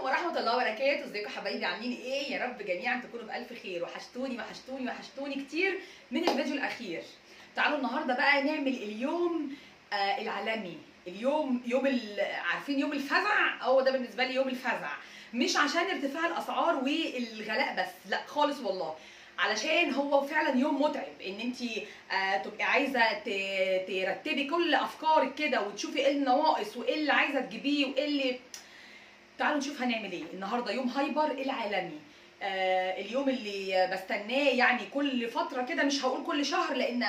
ورحمة الله وبركاته. ازيكم حبايبي، عاملين ايه؟ يا رب جميعا تكونوا بألف خير. وحشتوني وحشتوني وحشتوني كتير من الفيديو الأخير. تعالوا النهارده بقى نعمل اليوم العالمي. اليوم عارفين يوم الفزع؟ هو ده بالنسبة لي يوم الفزع، مش عشان ارتفاع الأسعار والغلاء بس، لا خالص والله، علشان هو فعلا يوم متعب ان انت تبقي عايزه ترتبي كل افكارك كده وتشوفي ايه النواقص وايه اللي عايزه تجيبيه وايه اللي. تعالوا نشوف هنعمل ايه النهارده. يوم هايبر العالمي، اليوم اللي بستناه يعني كل فتره كده، مش هقول كل شهر لان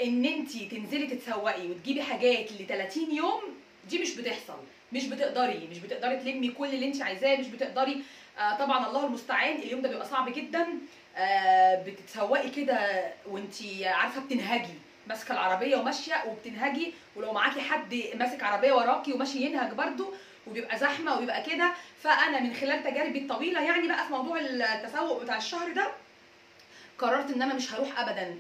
ان انت تنزلي تتسوقي وتجيبي حاجات ل 30 يوم دي مش بتحصل. مش بتقدري تلمي كل اللي انت عايزاه، مش بتقدري. طبعا الله المستعان، اليوم ده بيبقى صعب جدا. بتتسوقي كده وانت عارفه بتنهجي، ماسكه العربيه وماشيه وبتنهجي، ولو معاكي حد ماسك عربيه وراكي وماشي ينهج برده، وبيبقى زحمه وبيبقى كده. فانا من خلال تجاربي الطويله يعني بقى في موضوع التسوق بتاع الشهر ده، قررت ان انا مش هروح ابدا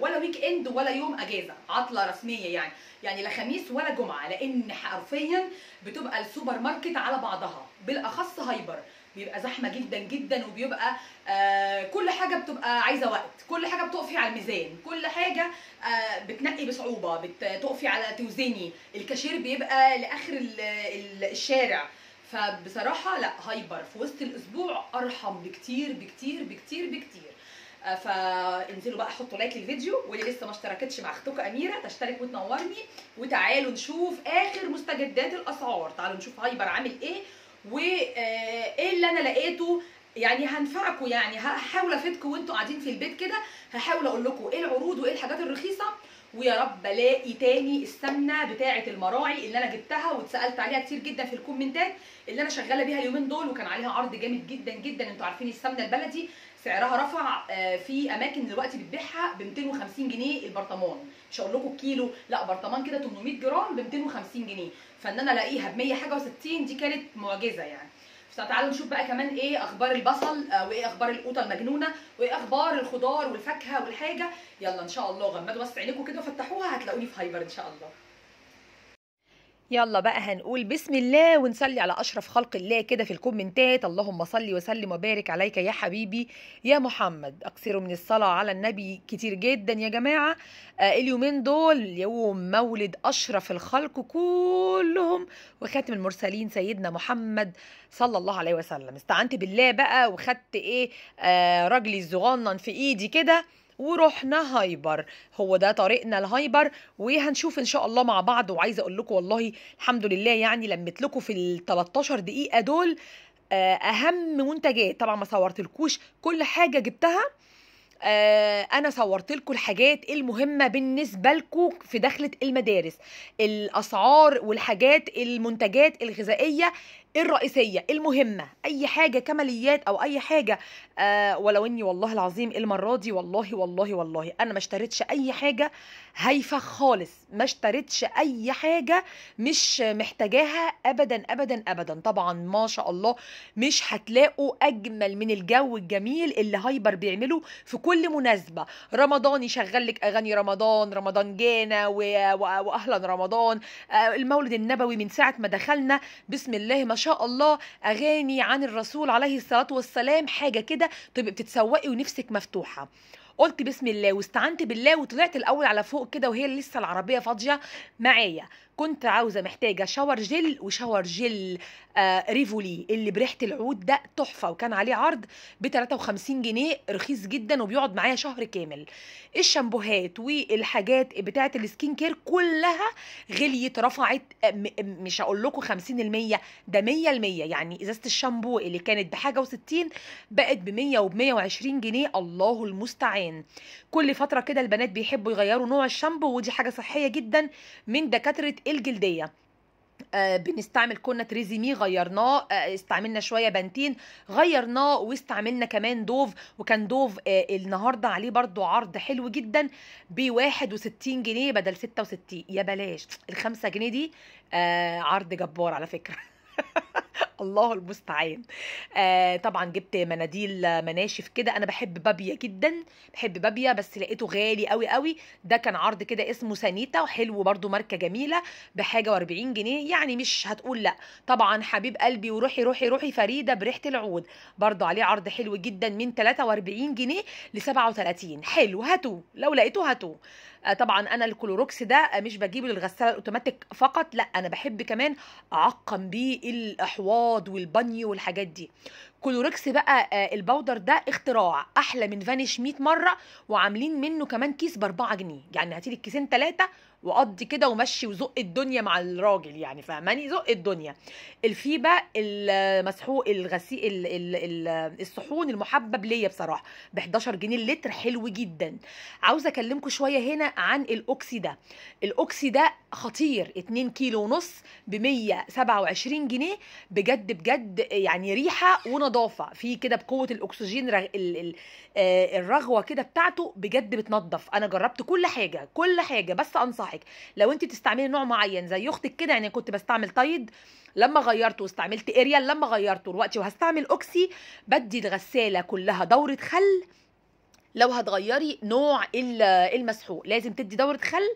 ولا ويك اند ولا يوم اجازه عطله رسميه يعني لا خميس ولا جمعه، لان حرفيا بتبقى السوبر ماركت على بعضها، بالاخص هايبر بيبقى زحمه جدا جدا، وبيبقى كل حاجه بتبقى عايزه وقت، كل حاجه بتقفي على الميزان، كل حاجه بتنقي بصعوبه، بتقفي على توزني، الكاشير بيبقى لاخر الشارع. فبصراحه لا، هايبر في وسط الاسبوع ارحم بكتير بكتير بكتير بكتير. فانزلوا بقى حطوا لايك للفيديو، واللي لسه ما اشتركتش مع اختكم اميره تشترك وتنورني، وتعالوا نشوف اخر مستجدات الاسعار. تعالوا نشوف هايبر عامل ايه وايه اللي انا لقيته يعني هنفعكم. يعني هحاول افيدكم وانتوا قاعدين في البيت كده، هحاول اقول لكم ايه العروض وايه الحاجات الرخيصه، ويا رب الاقي تاني السمنه بتاعه المراعي اللي انا جبتها واتسالت عليها كتير جدا في الكومنتات، اللي انا شغاله بيها اليومين دول، وكان عليها عرض جامد جدا جدا. انتوا عارفين السمنه البلدي سعرها رفع في اماكن دلوقتي بتبيعها ب 250 جنيه البرطمان، مش هقول لكم الكيلو، لا برطمان كده 800 جرام ب 250 جنيه، فان انا الاقيها ب 100 حاجه و60 دي كانت معجزه يعني. فتعالوا نشوف بقى كمان ايه اخبار البصل، وايه اخبار القوطه المجنونه، وايه اخبار الخضار والفاكهه والحاجه. يلا ان شاء الله غمضوا بس عينيكم كده وفتحوها، هتلاقوني في هايبر ان شاء الله. يلا بقى هنقول بسم الله ونصلي على اشرف خلق الله كده في الكومنتات. اللهم صل وسلم وبارك عليك يا حبيبي يا محمد. اكثروا من الصلاه على النبي كتير جدا يا جماعه. اليومين دول يوم مولد اشرف الخلق كلهم وخاتم المرسلين سيدنا محمد صلى الله عليه وسلم. استعنت بالله بقى وخدت ايه رجلي الصغنن في ايدي كده ورحنا هايبر. هو ده طريقنا الهايبر، وهنشوف ان شاء الله مع بعض. وعايزه اقول لكم والله الحمد لله يعني لميت لكم في ال 13 دقيقه دول اهم منتجات. طبعا ما صورتلكوش كل حاجه جبتها، انا صورت لكم الحاجات المهمه بالنسبه لكم في دخله المدارس، الاسعار والحاجات المنتجات الغذائيه الرئيسيه المهمه، اي حاجه كماليات او اي حاجه. ولو اني والله العظيم المره دي والله انا ما اشتريتش اي حاجه هايفه خالص، ما اشتريتش اي حاجه مش محتاجاها ابدا ابدا ابدا. طبعا ما شاء الله مش هتلاقوا اجمل من الجو الجميل اللي هايبر بيعمله في كل مناسبه. رمضان يشغل لك اغاني رمضان جانا واهلا رمضان، المولد النبوي من ساعه ما دخلنا بسم الله ما شاء الله اغاني عن الرسول عليه الصلاه والسلام، حاجه كده تبقي بتتسوقي ونفسك مفتوحه. قلت بسم الله واستعنت بالله وطلعت الاول على فوق كده، وهي لسه العربيه فاضيه معايا. كنت عاوزه محتاجه شاور جل وشاور جل ريفولي اللي بريحه العود ده تحفه، وكان عليه عرض ب 53 جنيه، رخيص جدا وبيقعد معايا شهر كامل. الشامبوهات والحاجات بتاعه السكين كير كلها غليت، رفعت مش هقول لكم 50%، ده 100%. يعني ازازه الشامبو اللي كانت بحاجه و60 بقت ب 100 وب 120 جنيه. الله المستعان. كل فتره كده البنات بيحبوا يغيروا نوع الشامبو، ودي حاجه صحيه جدا من دكاتره الجلديه. بنستعمل كنا تريزيمي غيرناه، استعملنا شويه بنتين غيرناه، واستعملنا كمان دوف، وكان دوف النهارده عليه برضو عرض حلو جدا ب 61 جنيه بدل 66. يا بلاش ال5 جنيه دي، عرض جبار على فكره. الله المستعان. طبعا جبت مناديل مناشف كده، انا بحب بابيا جدا، بحب بابيا، بس لقيته غالي قوي قوي. ده كان عرض كده اسمه سانيتا، وحلو برضو، ماركه جميله، بحاجه و40 جنيه، يعني مش هتقول لا. طبعا حبيب قلبي وروحي روحي روحي فريده بريحه العود، برضو عليه عرض حلو جدا من 43 جنيه ل 37. حلو، هاتوه لو لقيتوه هاتوه. طبعا انا الكلوروكس ده مش بجيبه للغساله الاوتوماتيك فقط، لا انا بحب كمان اعقم بيه الاحواض والبانيو والحاجات دي. كلوركس بقى البودر ده اختراع احلى من فانيش 100 مره، وعاملين منه كمان كيس ب4 جنيه، يعني هاتيلي الكيسين 3 وقضي كده ومشي وزق الدنيا مع الراجل، يعني فاهماني، زق الدنيا. الفيبا المسحوق الغسيل الصحون المحبب ليا بصراحه ب 11 جنيه اللتر، حلو جدا. عاوزه اكلمكم شويه هنا عن الاوكسي ده. الاوكسي ده خطير، 2 كيلو ونص ب 127 جنيه، بجد بجد، يعني ريحه ونظافه في كده بقوه الاكسجين، الرغوه كده بتاعته بجد بتنظف. انا جربت كل حاجه كل حاجه، بس انصحك لو انت تستعملي نوع معين زي اختك كده، يعني كنت بستعمل تايد لما غيرته، واستعملت اريال لما غيرته دلوقتي، وهستعمل اوكسي، بدي الغساله كلها دوره خل. لو هتغيري نوع المسحوق لازم تدي دوره خل،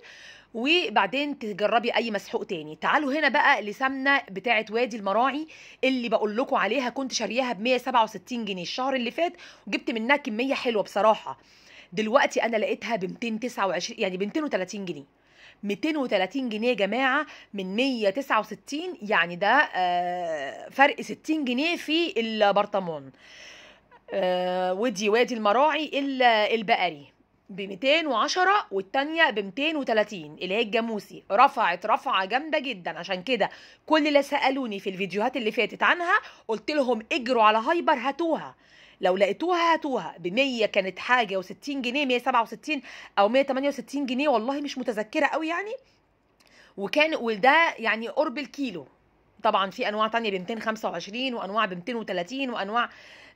وبعدين تجربي اي مسحوق تاني. تعالوا هنا بقى لسمنه بتاعه وادي المراعي اللي بقول لكم عليها، كنت شارياها ب 167 جنيه الشهر اللي فات، وجبت منها كميه حلوه بصراحه. دلوقتي انا لقيتها ب 229، يعني ب 230 جنيه. 230 جنيه يا جماعه من 169، يعني ده فرق 60 جنيه في البرطمان. ودي وادي المراعي البقري ب 210، والتانية ب 230 اللي هي الجاموسي، رفعت رفعة جامدة جدا. عشان كده كل اللي سألوني في الفيديوهات اللي فاتت عنها قلت لهم اجروا على هايبر هاتوها، لو لقيتوها هاتوها. ب 100 كانت حاجة و60 جنيه، 167 او 168 جنيه، والله مش متذكرة قوي يعني. وده يعني قرب الكيلو. طبعا في انواع تانية ب 225، وانواع ب 230، وانواع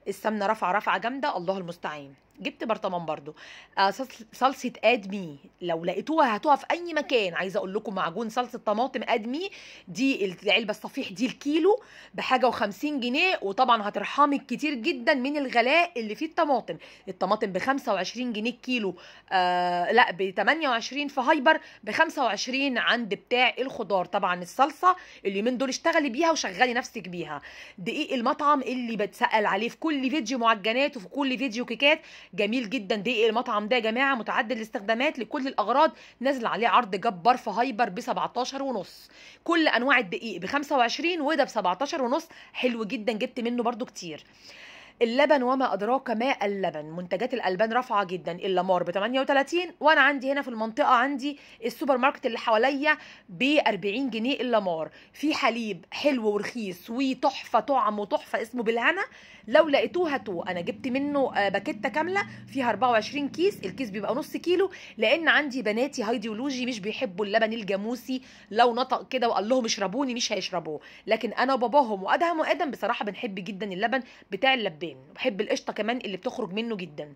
السمنه رفعه جامده، الله المستعان. جبت برطمان برضو صلصه ادمي، لو لقيتوها هاتوها في اي مكان. عايزه اقول لكم معجون صلصه طماطم ادمي دي العلبه الصفيح دي الكيلو بحاجه و50 جنيه، وطبعا هترحمك كتير جدا من الغلاء اللي فيه الطماطم. الطماطم ب 25 جنيه الكيلو، لا ب 28 في هايبر، ب 25 عند بتاع الخضار. طبعا الصلصه اليومين دول اشتغلي بيها وشغلي نفسك بيها. دقيق المطعم اللي بتسأل عليه في كل فيديو معجنات وفي كل فيديو كيكات، جميل جدا دقيق المطعم ده يا جماعه، متعدد الاستخدامات لكل الاغراض، نازل عليه عرض جبار في هايبر ب 17 ونص. كل انواع الدقيق ب 25 وده ب 17 ونص، حلو جدا، جبت منه برده كتير. اللبن وما ادراك ما اللبن، منتجات الالبان رافعه جدا. اللامار ب 38، وانا عندي هنا في المنطقه عندي السوبر ماركت اللي حواليا ب 40 جنيه اللامار. في حليب حلو ورخيص وتحفه طعم وتحفه اسمه بالهنا، لو لقيتوه هاتوه. انا جبت منه باكيته كامله فيها 24 كيس، الكيس بيبقى نص كيلو، لان عندي بناتي هايديولوجي مش بيحبوا اللبن الجاموسي، لو نطق كده وقال لهم اشربوني مش هيشربوه. لكن انا وباباهم وادهم وادم بصراحه بنحب جدا اللبن بتاع اللبان، بحب القشطه كمان اللي بتخرج منه جدا.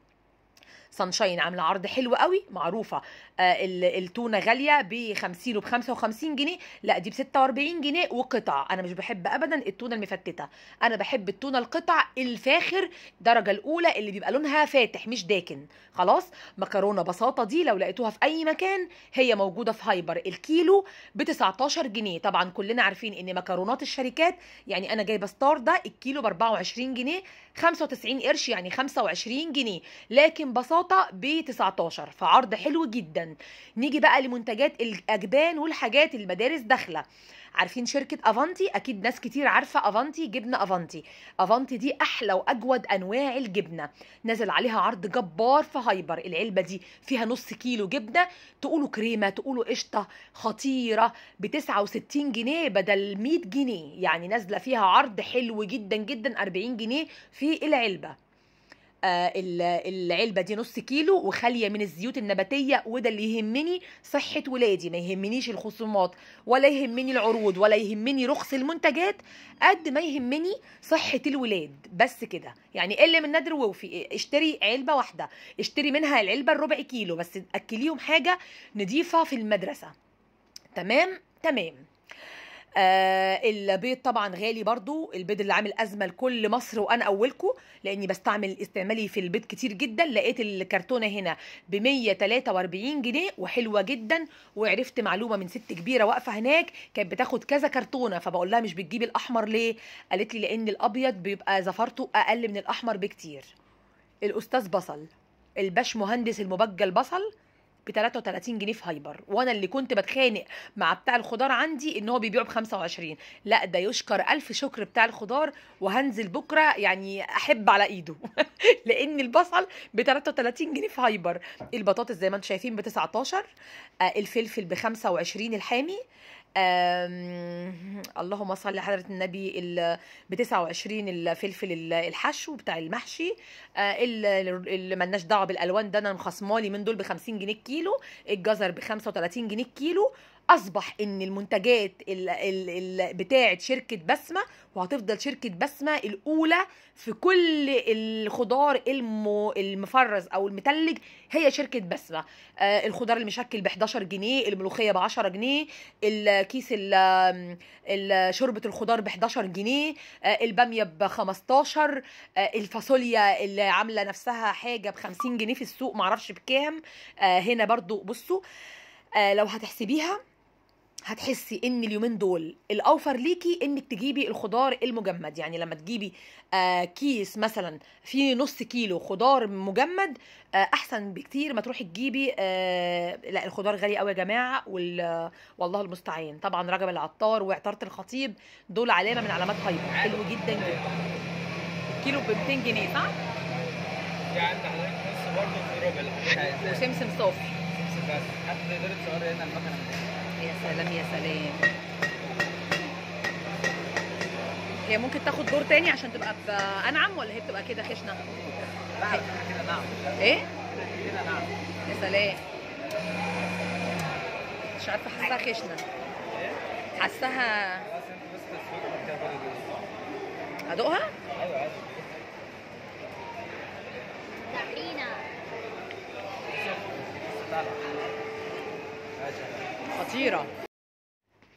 سانشاين عامله عرض حلو قوي، معروفه. التونه غاليه ب 50 وب 55 جنيه، لا دي ب 46 جنيه وقطع. انا مش بحب ابدا التونه المفتته، انا بحب التونه القطع الفاخر درجه الاولى اللي بيبقى لونها فاتح مش داكن. خلاص. مكرونه بساطه دي لو لقيتوها في اي مكان هي موجوده في هايبر، الكيلو ب 19 جنيه. طبعا كلنا عارفين ان مكرونات الشركات، يعني انا جايبه ستار ده الكيلو ب 24 جنيه 95 قرش، يعني 25 جنيه، لكن بساطه ب 19، فعرض حلو جدا. نيجي بقى لمنتجات الاجبان والحاجات المدارس داخله. عارفين شركه افانتي؟ اكيد ناس كتير عارفه افانتي، جبنه افانتي. افانتي دي احلى واجود انواع الجبنه، نازل عليها عرض جبار في هايبر. العلبه دي فيها نص كيلو جبنه، تقولوا كريمه تقولوا قشطه، خطيره، ب 69 جنيه بدل 100 جنيه، يعني نازله فيها عرض حلو جدا جدا، 40 جنيه في العلبه. العلبه دي نص كيلو وخاليه من الزيوت النباتيه، وده اللي يهمني، صحه ولادي، ما يهمنيش الخصومات ولا يهمني العروض ولا يهمني رخص المنتجات، قد ما يهمني صحه الولاد بس كده. يعني اللي من نادر ووفي اشتري علبه واحده، اشتري منها العلبه الربع كيلو بس، اكليهم حاجه نضيفه في المدرسه. تمام تمام. البيض طبعا غالي برضو، البيض اللي عامل ازمه لكل مصر وانا اولكم، لاني بستعمل استعمالي في البيض كتير جدا. لقيت الكرتونه هنا ب 143 جنيه وحلوه جدا. وعرفت معلومه من ست كبيره واقفه هناك كانت بتاخد كذا كرتونه، فبقول لها مش بتجيبي الاحمر ليه؟ قالت لي لان الابيض بيبقى زفرته اقل من الاحمر بكتير. الاستاذ بصل، الباش مهندس المبجل بصل ب 33 جنيه في هايبر، وانا اللي كنت بتخانق مع بتاع الخضار عندي ان هو بيبيعه ب 25. لا ده يشكر الف شكر بتاع الخضار، وهنزل بكره يعني احب على ايده لان البصل ب 33 جنيه في هايبر. البطاطس زي ما انتم شايفين ب 19. الفلفل ب 25 الحامي. اللهم صل على حضرة النبي. ب 29 الفلفل الحشو بتاع المحشي. اللي ملناش دعوه بالالوان ده انا مخصمالي من دول ب 50 جنيه الكيلو. الجزر ب 35 جنيه الكيلو. اصبح ان المنتجات بتاعه شركه بسمه، وهتفضل شركه بسمه الاولى في كل الخضار المفرز او المتلج، هي شركه بسمه. الخضار المشكل ب 11 جنيه، الملوخيه ب 10 جنيه، الكيس شوربه الخضار ب 11 جنيه، الباميه ب 15، الفاصوليا اللي عامله نفسها حاجه ب 50 جنيه في السوق معرفش بكام. هنا برضو بصوا، لو هتحسبيها هتحسي ان اليومين دول الاوفر ليكي انك تجيبي الخضار المجمد. يعني لما تجيبي كيس مثلا فيه نص كيلو خضار مجمد احسن بكتير ما تروحي تجيبي لا الخضار غالي قوي يا جماعه. والله المستعان. طبعا رجب العطار وعطاره الخطيب دول علامه من علامات هايبر، حلو جدا جدا. الكيلو ب 200 جنيه صح؟ في عند حضرتك نص برضه في ربع وسمسم صافي. سمسم بس حتى تقدري تصوري هنا المكنه. يا سلام يا سلام. هي ممكن تاخد دور تاني عشان تبقى بأنعم، ولا هي بتبقى كده خشنه؟ لا كده نعم. ايه؟ كده نعم. يا سلام. مش عارفه حاساها خشنه. حاساها. خلاص انت بس تسويق كده كده. ادوقها؟ ايوه عادي. طحينة خطيره.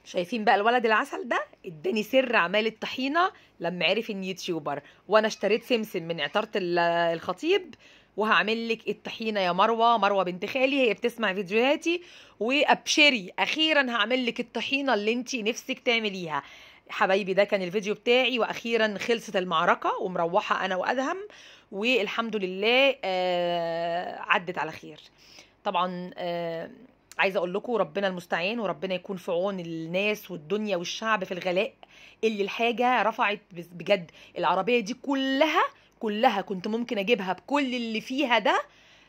شايفين بقى الولد العسل ده اداني سر اعمال الطحينه لما عرف اني يوتيوبر، وانا اشتريت سمسم من عطاره الخطيب وهعمل لك الطحينه يا مروه بنت خالي، هي بتسمع فيديوهاتي. وابشري اخيرا هعمل لك الطحينه اللي انت نفسك تعمليها حبايبي. ده كان الفيديو بتاعي، واخيرا خلصت المعركه ومروحه انا وادهم، والحمد لله عدت على خير. طبعا عايزه اقول لكم ربنا المستعان، وربنا يكون في عون الناس والدنيا والشعب في الغلاء اللي الحاجه رفعت بجد. العربيه دي كلها كنت ممكن اجيبها بكل اللي فيها ده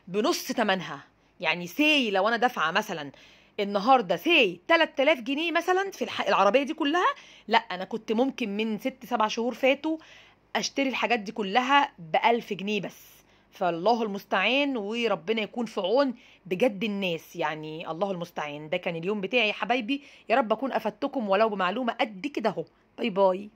بنص ثمنها. يعني لو انا دافعه مثلا النهارده 3000 جنيه مثلا في العربيه دي كلها، لا انا كنت ممكن من 6-7 شهور فاتوا اشتري الحاجات دي كلها ب1000 جنيه بس. فالله المستعان، وربنا يكون في عون بجد الناس، يعني الله المستعان. ده كان اليوم بتاعي يا حبايبي، يا رب اكون افدتكم ولو بمعلومه قد كده اهو. باي باي.